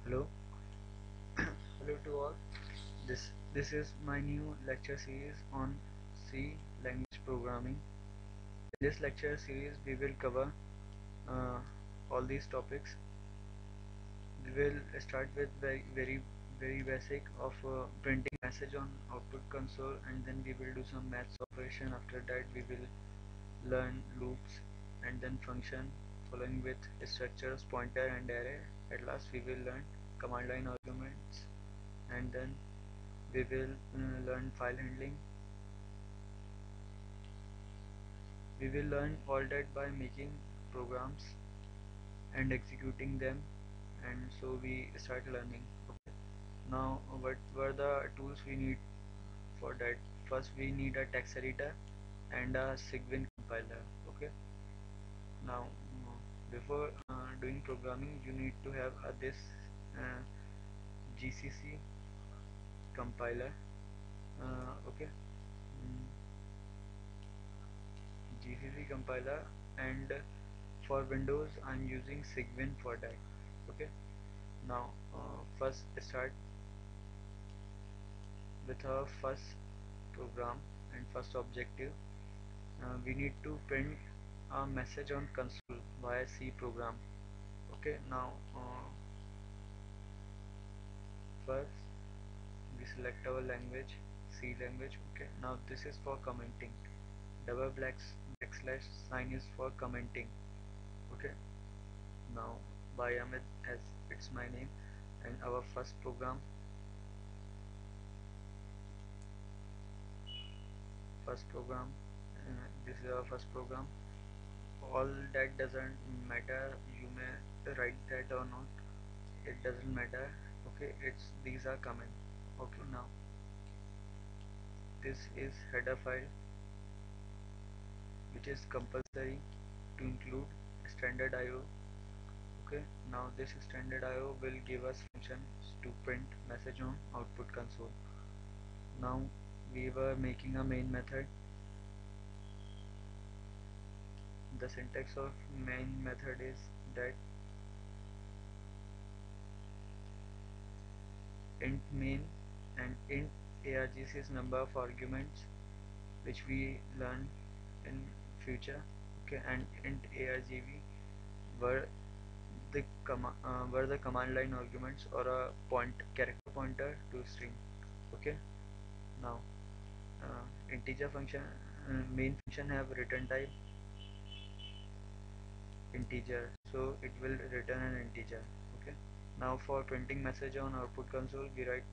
Hello, hello to all. This is my new lecture series on C language programming. In this lecture series, we will cover uh, all these topics. We will start with very basic of printing message on output console, and then we will do some maths operation. After that, we will learn loops and then function, following with structures, pointer and array. At last, we will learn command line arguments, and then we will learn file handling. We will learn all that by making programs and executing them, and so we start learning. Okay. Now what were the tools we need for that? First we need a text editor and a Cygwin compiler. Okay. Now before doing programming, you need to have this uh, GCC compiler. Okay. Mm, GCC compiler, and for Windows I'm using Cygwin for that. Okay. Now first start with our first program and first objective. We need to print a message on console via C program. Okay. Now first we select our language, C language. Okay. Now this is for commenting. Double backslash sign is for commenting. Okay. Now by Amit, as it's my name, and our first program, this is our first program. All that doesn't matter, you may write that or not, it doesn't matter. Okay, it's these are common. Okay. Now this is header file, which is compulsory to include standard IO. Okay. Now this standard IO will give us functions to print message on output console. Now we were making a main method. The syntax of main method is that int main and int argc is number of arguments, which we learn in future. Okay. And int argv were were the command line arguments, or a character pointer to string. Okay. Now integer function, main function have return type integer, so it will return an integer. Okay. Now for printing message on output console, we write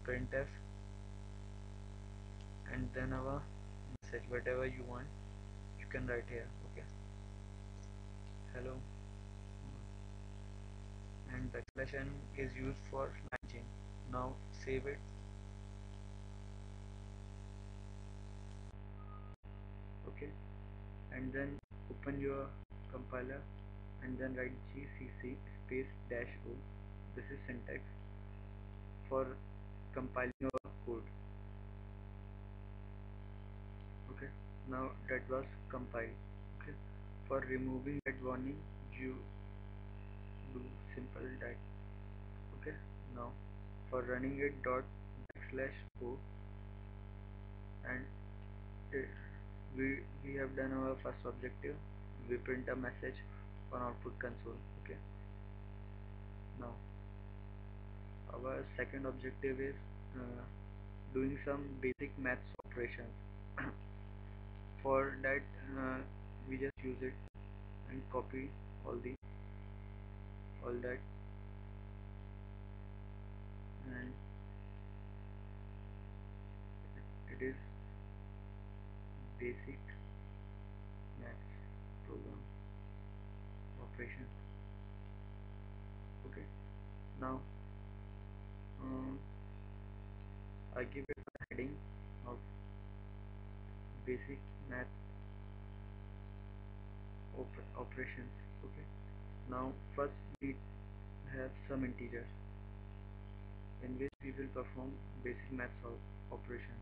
printf and then our message, whatever you want you can write here. Okay. Hello. And backslash n is used for line change. Now save it. Okay. And then open your compiler and then write gcc space dash o. This is syntax for compiling your code. Okay. Now that was compiled. Okay. For removing that warning, you do simple that. Okay. Now for running it, dot backslash o, and it, we have done our first objective. We print a message on output console. Okay. Now our second objective is doing some basic maths operations. For that, we just use it and copy all that, and it is basic maths program operation. Okay. Now I give it a heading of basic math operations. Okay. Now first we have some integers in which we will perform basic maths operation.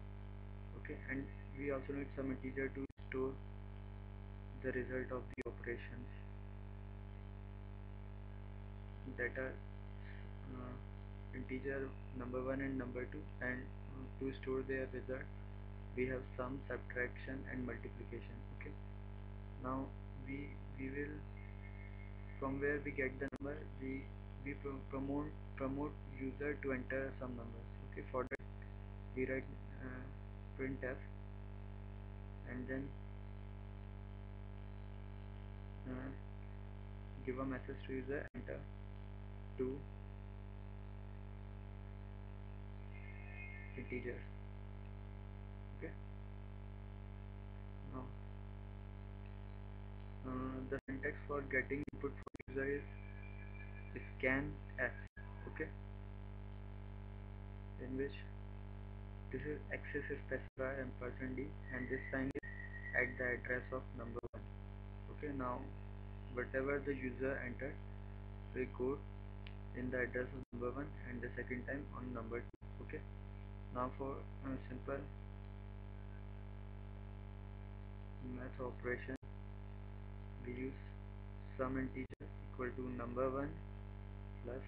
Okay. And we also need some integer to store the result of the operations that are integer number 1 and number 2, and to store their result we have sum, subtraction and multiplication. Okay, now we will, from where we get the number, we promote user to enter some numbers. Okay, for that we write printf, and then uh, give a message to user, enter two integers. Okay, now the syntax for getting input for user is scanf. Okay, in which this is access specifier and %d, and this sign is at the address of number 1. Okay, now whatever the user entered will go in the address of number 1 and the second time on number 2. Okay, now for simple math operation, we use sum integer equal to number 1 plus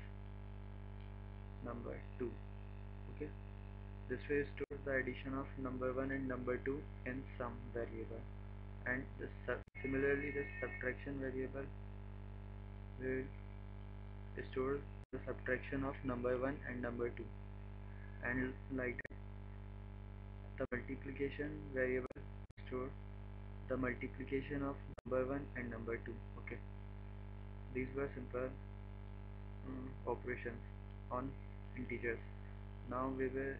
number 2. Okay, this way stores the addition of number 1 and number 2 in sum variable, and similarly the subtraction variable will store the subtraction of number 1 and number 2, and like that the multiplication variable store the multiplication of number 1 and number 2. Okay, these were simple operations on integers. Now we will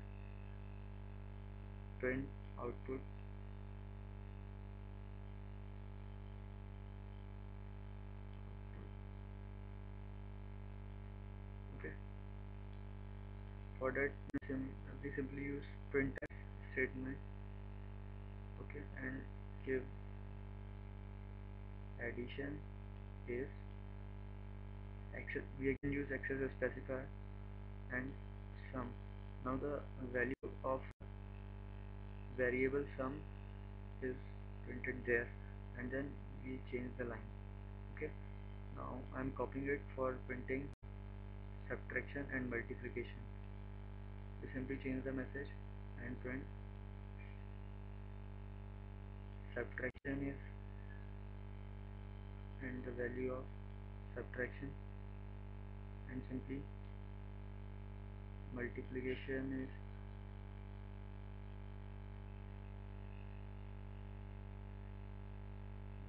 print output. Okay, for that we simply use printf statement. Okay, and give addition is we can use access specifier and sum. Now the value of variable sum is printed there, and then we change the line. Okay, now I'm copying it for printing subtraction and multiplication. We simply change the message and print subtraction is, and the value of subtraction, and simply multiplication is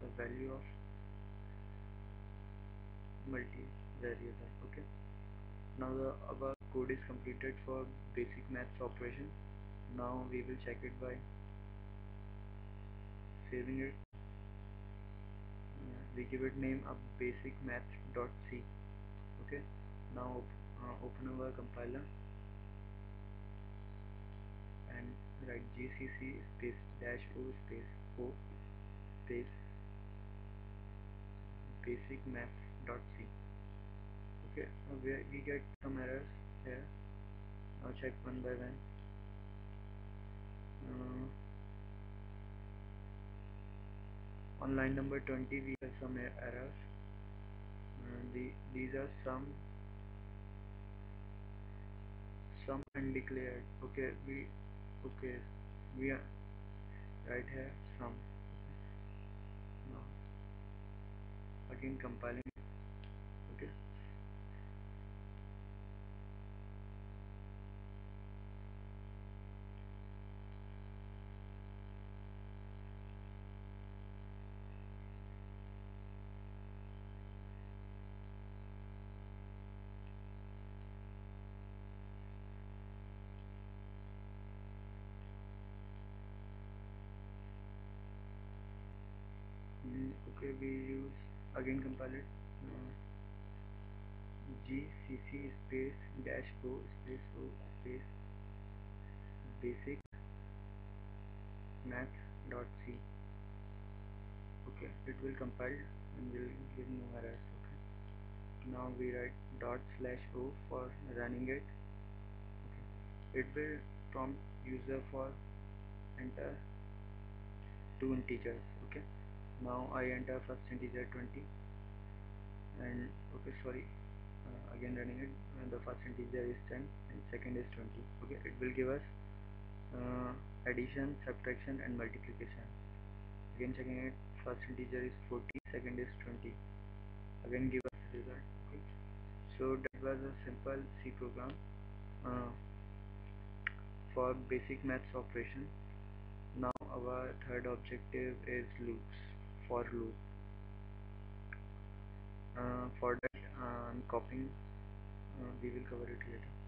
the value of multi variable. Okay, now our code is completed for basic maths operation. Now we will check it by saving it. We give it name of basic math.c. Okay, now open our compiler and write gcc space dash o space o space basic math.c. Okay, we get some errors here. Now check one by one. On line number 20 we have some errors. These are some undeclared. Okay, we are right here some. Okay, now again compiling. Okay, okay, we use again compile it. uh, gcc space dash o space o space basic math.c. Okay, it will compile and will give no errors. Okay, now we write dot slash o for running it. Okay, it will prompt user for enter two integers. Okay, now I enter first integer 20, and okay, sorry, again running it, the first integer is 10 and second is 20. Okay, it will give us addition, subtraction and multiplication. Again checking it, first integer is 40, second is 20, again give us the result. Okay, so that was a simple C program uh, for basic maths operation. Now our third objective is loops, for loop. For that I'm copying, we will cover it later.